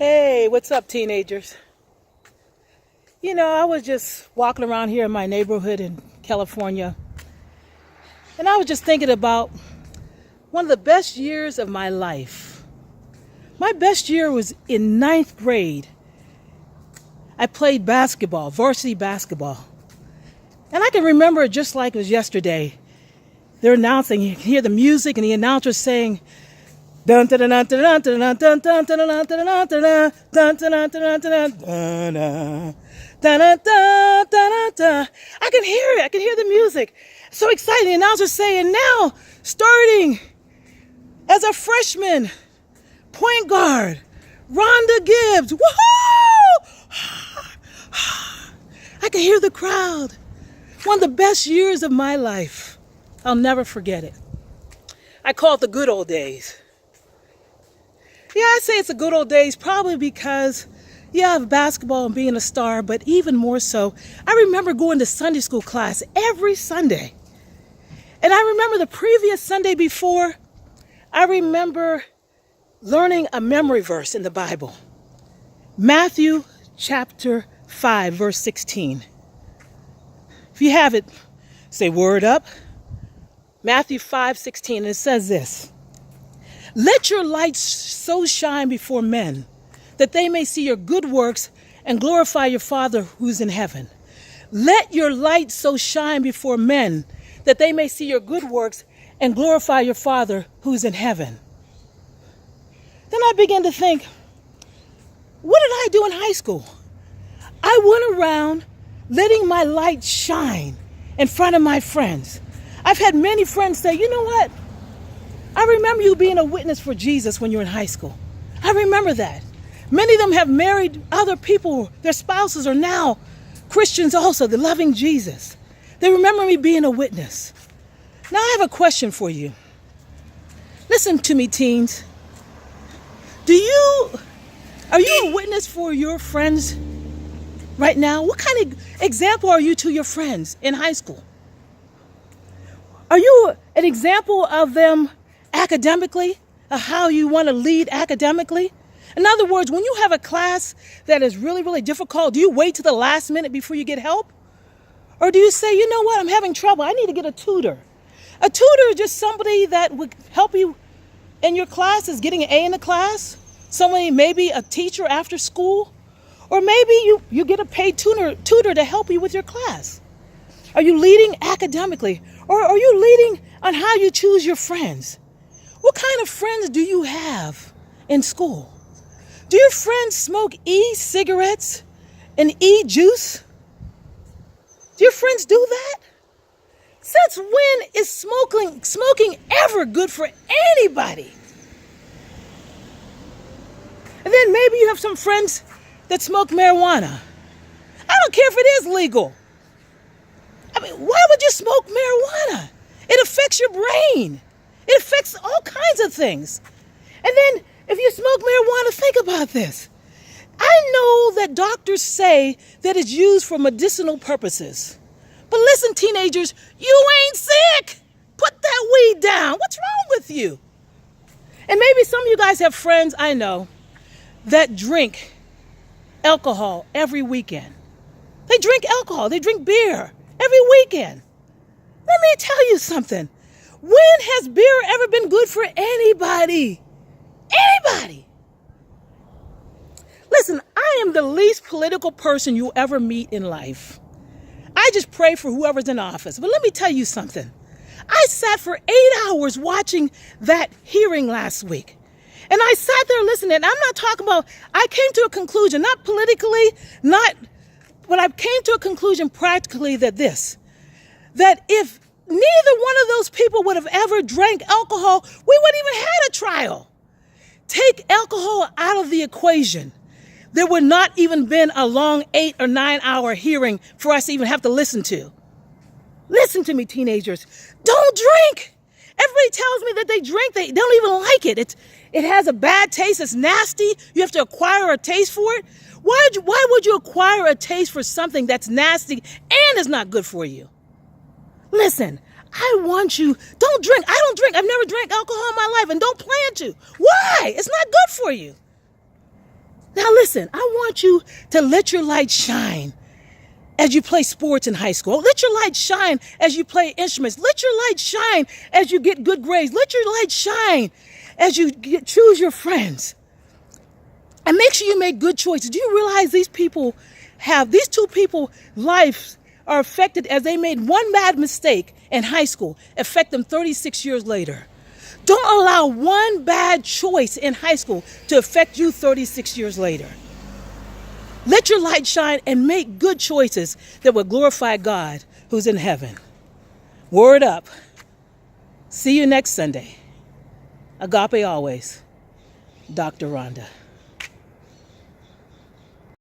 Hey, what's up, teenagers? You know, I was just walking around here in my neighborhood in California, and I was just thinking about one of the best years of my life. My best year was in ninth grade. I played basketball, varsity basketball. And I can remember it just like it was yesterday. They're announcing, you can hear the music, and the announcer's saying, dun dun dun dun dun dun dun dun dun dun dun dun dun dun dun dun dun dun. I can hear it. I can hear the music. So exciting. The announcer's saying, now starting as a freshman point guard, Rhonda Gibbs. Woohoo! I can hear the crowd. One of the best years of my life. I'll never forget it. I call it the good old days. Yeah, I say it's the good old days probably because, yeah, of basketball and being a star, but even more so, I remember going to Sunday school class every Sunday. And I remember the previous Sunday before, I remember learning a memory verse in the Bible. Matthew chapter 5, verse 16. If you have it, say word up. Matthew 5:16, and it says this. Let your light so shine before men that they may see your good works and glorify your Father who's in heaven. Let your light so shine before men that they may see your good works and glorify your Father who's in heaven. Then I began to think, what did I do in high school? I went around letting my light shine in front of my friends. I've had many friends say, you know what? I remember you being a witness for Jesus when you were in high school. I remember that. Many of them have married other people. Their spouses are now Christians also. They're loving Jesus. They remember me being a witness. Now I have a question for you. Listen to me, teens. Are you a witness for your friends right now? What kind of example are you to your friends in high school? Are you an example of them academically, of how you want to lead academically? In other words, when you have a class that is really, really difficult, do you wait to the last minute before you get help? Or do you say, you know what, I'm having trouble, I need to get a tutor. A tutor is just somebody that would help you in your class, is getting an A in the class. Somebody, maybe a teacher after school. Or maybe you get a paid tutor to help you with your class. Are you leading academically? Or are you leading on how you choose your friends? What kind of friends do you have in school? Do your friends smoke e-cigarettes and e-juice? Do your friends do that? Since when is smoking ever good for anybody? And then maybe you have some friends that smoke marijuana. I don't care if it is legal. I mean, why would you smoke marijuana? It affects your brain. It affects all kinds of things. And then if you smoke marijuana, think about this. I know that doctors say that it's used for medicinal purposes. But listen, teenagers, you ain't sick. Put that weed down. What's wrong with you? And maybe some of you guys have friends, I know, that drink alcohol every weekend. They drink alcohol. They drink beer every weekend. Let me tell you something. When has beer ever been good for anybody? Anybody? Listen, I am the least political person you ever meet in life. I just pray for whoever's in office. But let me tell you something. I sat for 8 hours watching that hearing last week. And I sat there listening. I'm not talking about, I came to a conclusion, not politically, but I came to a conclusion practically that if neither one of those people would have ever drank alcohol, we wouldn't even had a trial. Take alcohol out of the equation. There would not even been a long 8 or 9 hour hearing for us to even have to listen to. Listen to me, teenagers. Don't drink. Everybody tells me that they drink. They don't even like it. It has a bad taste. It's nasty. You have to acquire a taste for it. Why would you acquire a taste for something that's nasty and is not good for you? Listen, I want you, don't drink. I don't drink. I've never drank alcohol in my life and don't plan to. Why? It's not good for you. Now listen, I want you to let your light shine as you play sports in high school. Let your light shine as you play instruments. Let your light shine as you get good grades. Let your light shine as you choose your friends. And make sure you make good choices. Do you realize these two people lives are affected as they made one bad mistake in high school, affect them 36 years later. Don't allow one bad choice in high school to affect you 36 years later. Let your light shine and make good choices that will glorify God who's in heaven. Word up. See you next Sunday. Agape always. Dr. Rhonda.